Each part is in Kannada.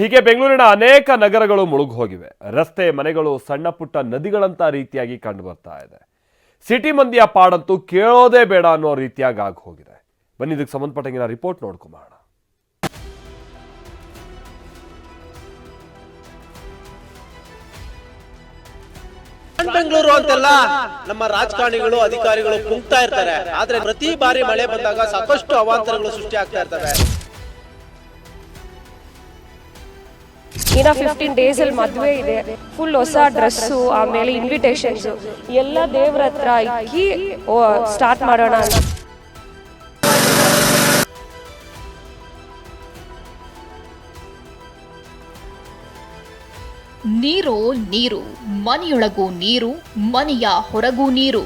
ಹೀಗೆ ಬೆಂಗಳೂರಿನ ಅನೇಕ ನಗರಗಳು ಮುಳುಗಿ ಹೋಗಿವೆ. ರಸ್ತೆ ಮನೆಗಳು ಸಣ್ಣ ಪುಟ್ಟ ನದಿಗಳಂತ ರೀತಿಯಾಗಿ ಕಂಡು ಬರ್ತಾ ಇದೆ. ಸಿಟಿ ಮಂದಿಯ ಪಾಡಂತೂ ಕೇಳೋದೇ ಬೇಡ ಅನ್ನೋ ರೀತಿಯಾಗಿ ಆಗಿ ಹೋಗಿದೆ. ಬನ್ನಿ ಇದಕ್ಕೆ ಸಂಬಂಧಪಟ್ಟಂಗಿನ ರಿಪೋರ್ಟ್ ನೋಡ್ಕೊಂಬೋಣ. ಬೆಂಗಳೂರು ಅಂತೆಲ್ಲ ನಮ್ಮ ರಾಜಕಾರಣಿಗಳು ಅಧಿಕಾರಿಗಳು ಕುಂಗ್ತಾ ಇರ್ತಾರೆ. ಆದ್ರೆ ಪ್ರತಿ ಬಾರಿ ಮಳೆ ಬಂದಾಗ ಸಾಕಷ್ಟು ಅವಾಂತರಗಳು ಸೃಷ್ಟಿ ಆಗ್ತಾ ಇರ್ತವೆ. ಇನ್ನ 15 ಡೇಸ್ ಅಲ್ಲಿ ಮದುವೆ ಇದೆ. ಫುಲ್ ಹೊಸ ಡ್ರೆಸ್ಸು, ಆಮೇಲೆ ಇನ್ವಿಟೇಷನ್ಸ್ ಎಲ್ಲ ದೇವ್ರ ಹತ್ರ ಇಕ್ಕಿ ಸ್ಟಾರ್ಟ್ ಮಾಡೋಣ ಅಂತ. ನೀರೋ ನೀರು, ಮನೆಯೊಳಗೂ ನೀರು, ಮನೆಯ ಹೊರಗೂ ನೀರು,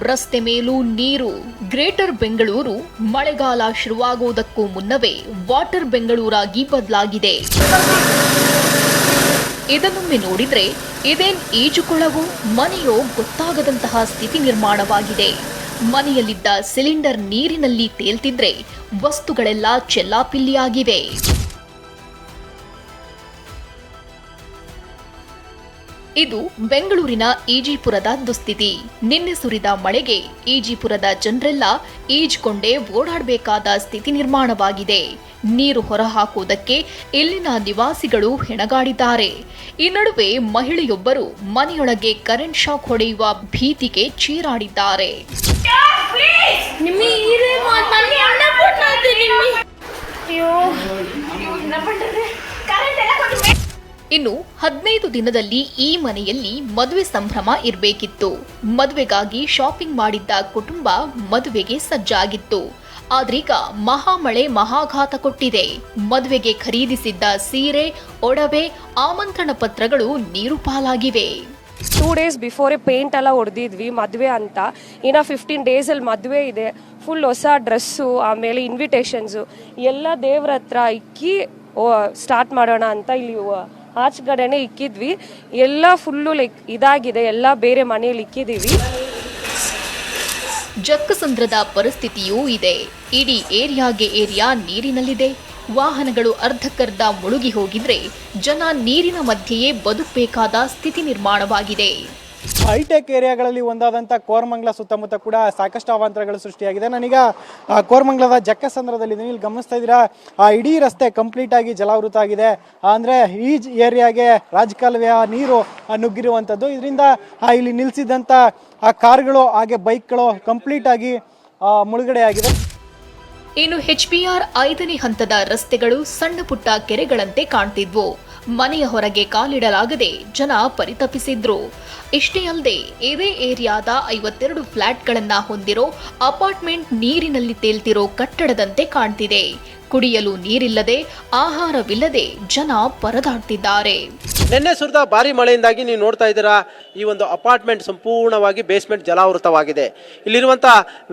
ರಸ್ತೆ ಮೇಲೂ ನೀರು. ಗ್ರೇಟರ್ ಬೆಂಗಳೂರು ಮಳೆಗಾಲ ಶುರುವಾಗುವುದಕ್ಕೂ ಮುನ್ನವೇ ವಾಟರ್ ಬೆಂಗಳೂರಾಗಿ ಬದಲಾಗಿದೆ. ಇದನ್ನೊಮ್ಮೆ ನೋಡಿದ್ರೆ ಇದೇನ್ ಈಜುಕೊಳವು ಮನೆಯೋ ಗೊತ್ತಾಗದಂತಹ ಸ್ಥಿತಿ ನಿರ್ಮಾಣವಾಗಿದೆ. ಮನೆಯಲ್ಲಿದ್ದ ಸಿಲಿಂಡರ್ ನೀರಿನಲ್ಲಿ ತೇಲ್ತಿದ್ರೆ ವಸ್ತುಗಳೆಲ್ಲ ಚೆಲ್ಲಾಪಿಲ್ಲಿಯಾಗಿವೆ. ಇದು ಬೆಂಗಳೂರಿನ ಈಜಿಪುರದ ದುಸ್ಥಿತಿ. ನಿನ್ನೆ ಸುರಿದ ಮಳೆಗೆ ಈಜಿಪುರದ ಜನರೆಲ್ಲ ಈಜ್ಕೊಂಡೇ ಓಡಾಡಬೇಕಾದ ಸ್ಥಿತಿ ನಿರ್ಮಾಣವಾಗಿದೆ. ನೀರು ಹೊರಹಾಕುವುದಕ್ಕೆ ಇಲ್ಲಿನ ನಿವಾಸಿಗಳು ಹೆಣಗಾಡಿದ್ದಾರೆ. ಈ ನಡುವೆ ಮಹಿಳೆಯೊಬ್ಬರು ಮನೆಯೊಳಗೆ ಕರೆಂಟ್ ಶಾಕ್ ಹೊಡೆಯುವ ಭೀತಿಗೆ ಚೀರಾಡಿದ್ದಾರೆ. ಇನ್ನು 15 ದಿನದಲ್ಲಿ ಈ ಮನೆಯಲ್ಲಿ ಮದುವೆ ಸಂಭ್ರಮ ಇರಬೇಕಿತ್ತು. ಮದುವೆಗಾಗಿ ಶಾಪಿಂಗ್ ಮಾಡಿದ್ದ ಕುಟುಂಬ ಮದುವೆಗೆ ಸಜ್ಜಾಗಿತ್ತು. ಆದ್ರೀಗ ಮಹಾಮಳೆ ಮಹಾಘಾತ ಕೊಟ್ಟಿದೆ. ಮದುವೆಗೆ ಖರೀದಿಸಿದ್ದ ಸೀರೆ, ಒಡವೆ, ಆಮಂತ್ರಣ ಪತ್ರಗಳು ನೀರು ಪಾಲಾಗಿವೆ. 2 ಡೇಸ್ ಬಿಫೋರೇ ಪೇಂಟ್ ಎಲ್ಲ ಹೊಡೆದಿದ್ವಿ ಮದುವೆ ಅಂತ. ಇನ್ನ 15 ಡೇಸ್ ಅಲ್ಲಿ ಮದುವೆ ಇದೆ. ಫುಲ್ ಹೊಸ ಡ್ರೆಸ್ಸು, ಆಮೇಲೆ ಇನ್ವಿಟೇಷನ್ಸು ಎಲ್ಲ ದೇವ್ರ ಹತ್ರ ಇಕ್ಕಿ ಸ್ಟಾರ್ಟ್ ಮಾಡೋಣ ಅಂತ ಇಲ್ಲಿ ಆಚೆಗಡೆನೆ ಇಕ್ಕಿದ್ವಿ. ಎಲ್ಲ ಫುಲ್ಲು ಲೈಕ್ ಇದಾಗಿದೆ. ಎಲ್ಲ ಬೇರೆ ಮನೆಯಲ್ಲಿ ಇಕ್ಕಿದೀವಿ. ಜಕ್ಕಸಂದ್ರದ ಪರಿಸ್ಥಿತಿಯೂ ಇದೆ. ಇಡೀ ಏರಿಯಾ ನೀರಿನಲ್ಲಿದೆ. ವಾಹನಗಳು ಅರ್ಧಕ್ಕರ್ಧ ಮುಳುಗಿ ಹೋಗಿದ್ರೆ ಜನ ನೀರಿನ ಮಧ್ಯೆಯೇ ಬದುಕಬೇಕಾದ ಸ್ಥಿತಿ ನಿರ್ಮಾಣವಾಗಿದೆ. ಹೈಟೆಕ್ ಏರಿಯಾಗಳಲ್ಲಿ ಒಂದಾದಂಥ ಕೋರಮಂಗಲ ಸುತ್ತಮುತ್ತ ಕೂಡ ಸಾಕಷ್ಟು ಅವಾಂತರಗಳು ಸೃಷ್ಟಿಯಾಗಿದೆ. ನಾನೀಗ ಕೋರಮಂಗಲದ ಜಕ್ಕಸಂದ್ರದಲ್ಲಿದ್ದೀನಿ. ಇಲ್ಲಿ ಗಮನಿಸ್ತಾ ಇದ್ದೀರಾ, ಇಡೀ ರಸ್ತೆ ಕಂಪ್ಲೀಟ್ ಆಗಿ ಜಲಾವೃತ ಆಗಿದೆ. ಅಂದರೆ ಈ ಏರಿಯಾಗೆ ರಾಜಕಾಲುವೆಯ ನೀರು ನುಗ್ಗಿರುವಂಥದ್ದು. ಇದರಿಂದ ಇಲ್ಲಿ ನಿಲ್ಲಿಸಿದಂಥ ಕಾರ್ಗಳು ಹಾಗೆ ಬೈಕ್ಗಳು ಕಂಪ್ಲೀಟ್ ಆಗಿ ಮುಳುಗಡೆಯಾಗಿದೆ. ಇನ್ನು HBR 5ನೇ ಹಂತದ ರಸ್ತೆಗಳು ಸಣ್ಣ ಪುಟ್ಟ ಕೆರೆಗಳಂತೆ ಕಾಣ್ತಿದ್ವು. ಮನೆಯ ಹೊರಗೆ ಕಾಲಿಡಲಾಗದೆ ಜನ ಪರಿತಪಿಸಿದ್ರು. ಇಷ್ಟೇ ಅಲ್ಲದೆ ಇದೇ ಏರಿಯಾದ 52 ಫ್ಲಾಟ್ಗಳನ್ನ ಹೊಂದಿರೋ ಅಪಾರ್ಟ್ಮೆಂಟ್ ನೀರಿನಲ್ಲಿ ತೇಲ್ತಿರೋ ಕಟ್ಟಡದಂತೆ ಕಾಣ್ತಿದೆ. ಕುಡಿಯಲು ನೀರಿಲ್ಲದೆ, ಆಹಾರವಿಲ್ಲದೆ ಜನ ಪರದಾಡ್ತಿದ್ದಾರೆ. ನಿನ್ನೆ ಸುರಿದ ಭಾರಿ ಮಳೆಯಿಂದಾಗಿ ನೀವು ನೋಡ್ತಾ ಇದ್ದೀರಾ, ಈ ಒಂದು ಅಪಾರ್ಟ್ಮೆಂಟ್ ಸಂಪೂರ್ಣವಾಗಿ ಬೇಸ್ಮೆಂಟ್ ಜಲಾವೃತವಾಗಿದೆ. ಇಲ್ಲಿರುವಂತ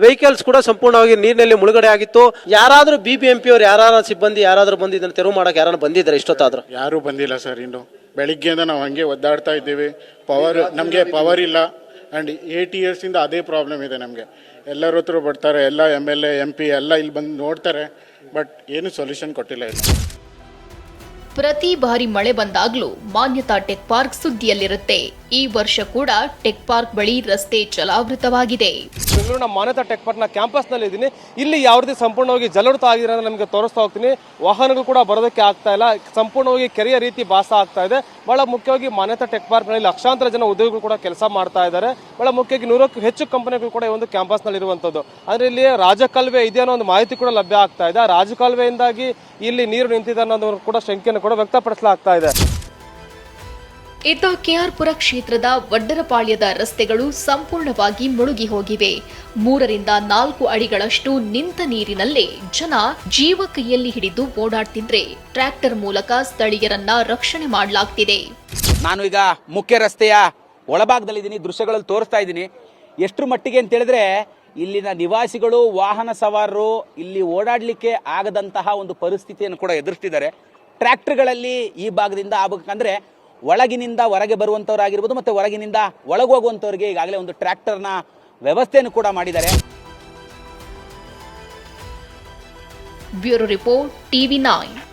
ವೆಹಿಕಲ್ಸ್ ಕೂಡ ಸಂಪೂರ್ಣವಾಗಿ ನೀರಿನಲ್ಲಿ ಮುಳುಗಡೆ ಆಗಿತ್ತು. ಯಾರಾದ್ರೂ BBMP ಅವರು ಯಾರು ಸಿಬ್ಬಂದಿ ಯಾರಾದ್ರೂ ಬಂದು ಇದನ್ನು ತೆರವು ಮಾಡಕ್ಕೆ ಯಾರು ಬಂದಿದ್ದಾರೆ? ಇಷ್ಟೊತ್ತಾದ್ರೂ ಯಾರು ಬಂದಿಲ್ಲ ಸರ್. ಇನ್ನು ಬೆಳಿಗ್ಗೆಯಿಂದ ನಾವು ಹಂಗೆ ಒದ್ದಾಡ್ತಾ ಇದ್ದೀವಿ. ನಮಗೆ ಪವರ್ ಇಲ್ಲ. ಆ್ಯಂಡ್ 8 ಇಯರ್ಸಿಂದ ಅದೇ ಪ್ರಾಬ್ಲಮ್ ಇದೆ ನಮಗೆ. ಎಲ್ಲರ ಹತ್ರ ಬರ್ತಾರೆ, ಎಲ್ಲ MLA MP ಎಲ್ಲ ಇಲ್ಲಿ ಬಂದು ನೋಡ್ತಾರೆ, ಬಟ್ ಏನು ಸೊಲ್ಯೂಷನ್ ಕೊಟ್ಟಿಲ್ಲ ಇಲ್ಲ. ಪ್ರತಿ ಬಾರಿ ಮಳೆ ಬಂದಾಗ್ಲೂ ಮಾನ್ಯತಾ ಟೆಕ್ ಪಾರ್ಕ್ ಸುದ್ದಿಯಲ್ಲಿರುತ್ತೆ. ಈ ವರ್ಷ ಕೂಡ ಟೆಕ್ ಪಾರ್ಕ್ ಬಳಿ ರಸ್ತೆ ಜಲಾವೃತವಾಗಿದೆ. ಬೆಂಗಳೂರಿನ ಮಾನ್ಯತಾ ಟೆಕ್ ಪಾರ್ಕ್ನ ಕ್ಯಾಂಪಸ್ನಲ್ಲಿ ಇದ್ದೀನಿ. ಇಲ್ಲಿ ಯಾವ ರೀತಿ ಸಂಪೂರ್ಣವಾಗಿ ಜಲಾವೃತ ಆಗಿದೆ ಅಂತ ನಮಗೆ ತೋರಿಸ್ತಾ ಹೋಗ್ತೀನಿ. ವಾಹನಗಳು ಕೂಡ ಬರೋದಕ್ಕೆ ಆಗ್ತಾ ಇಲ್ಲ. ಸಂಪೂರ್ಣವಾಗಿ ಕೆರೆಯ ರೀತಿ ಭಾಸ ಆಗ್ತಾ ಇದೆ. ಬಹಳ ಮುಖ್ಯವಾಗಿ ಮಾನ್ಯತಾ ಟೆಕ್ ಪಾರ್ಕ್ನಲ್ಲಿ ಲಕ್ಷಾಂತರ ಜನ ಉದ್ಯೋಗಿಗಳು ಕೂಡ ಕೆಲಸ ಮಾಡ್ತಾ ಇದ್ದಾರೆ. ಬಹಳ ಮುಖ್ಯವಾಗಿ 100ಕ್ಕೂ ಹೆಚ್ಚು ಕಂಪನಿಗಳು ಕೂಡ ಈ ಒಂದು ಕ್ಯಾಂಪಸ್ನಲ್ಲಿ ಇರುವಂಥದ್ದು. ಆದರೆ ಇಲ್ಲಿ ರಾಜಕಾಲುವೆ ಇದೆ ಅನ್ನೋ ಒಂದು ಮಾಹಿತಿ ಕೂಡ ಲಭ್ಯ ಆಗ್ತಾ ಇದೆ. ರಾಜಕಾಲುವೆಯಿಂದಾಗಿ ಇಲ್ಲಿ ನೀರು ನಿಂತಿದೆ ಅನ್ನೋದು ಕೂಡ ಶಂಕೆಯನ್ನು ಕೂಡ ವ್ಯಕ್ತಪಡಿಸಲಾಗ್ತಾ ಇದೆ. ಇತ್ತ KR-ಪುರ ಕ್ಷೇತ್ರದ ವಡ್ಡರಪಾಳ್ಯದ ರಸ್ತೆಗಳು ಸಂಪೂರ್ಣವಾಗಿ ಮುಳುಗಿ ಹೋಗಿವೆ. 3 ರಿಂದ 4 ಅಡಿಗಳಷ್ಟು ನಿಂತ ನೀರಿನಲ್ಲೇ ಜನ ಜೀವ ಕೈಯಲ್ಲಿ ಹಿಡಿದು ಓಡಾಡ್ತಿದ್ರೆ ಟ್ರ್ಯಾಕ್ಟರ್ ಮೂಲಕ ಸ್ಥಳೀಯರನ್ನ ರಕ್ಷಣೆ ಮಾಡಲಾಗ್ತಿದೆ. ನಾನು ಈಗ ಮುಖ್ಯ ರಸ್ತೆಯ ಒಳಭಾಗದಲ್ಲಿದ್ದೀನಿ. ದೃಶ್ಯಗಳಲ್ಲಿ ತೋರಿಸ್ತಾ ಇದ್ದೀನಿ. ಎಷ್ಟರ ಮಟ್ಟಿಗೆ ಅಂತ ಹೇಳಿದ್ರೆ ಇಲ್ಲಿನ ನಿವಾಸಿಗಳು, ವಾಹನ ಸವಾರರು ಇಲ್ಲಿ ಓಡಾಡಲಿಕ್ಕೆ ಆಗದಂತಹ ಒಂದು ಪರಿಸ್ಥಿತಿಯನ್ನು ಕೂಡ ಎದುರಿಸ್ತಿದ್ದಾರೆ. ಟ್ರ್ಯಾಕ್ಟರ್ಗಳಲ್ಲಿ ಈ ಭಾಗದಿಂದ ಆ ಭಾಗಕ್ಕೆ ಅಂದರೆ ಒಳಗಿನಿಂದ ಹೊರಗೆ ಬರುವಂಥವರಾಗಿರ್ಬೋದು ಮತ್ತು ಹೊರಗಿನಿಂದ ಒಳಗೆ ಹೋಗುವಂಥವ್ರಿಗೆ ಈಗಾಗಲೇ ಒಂದು ಟ್ರ್ಯಾಕ್ಟರ್ನ ವ್ಯವಸ್ಥೆಯನ್ನು ಕೂಡ ಮಾಡಿದ್ದಾರೆ. Bureau report TV9.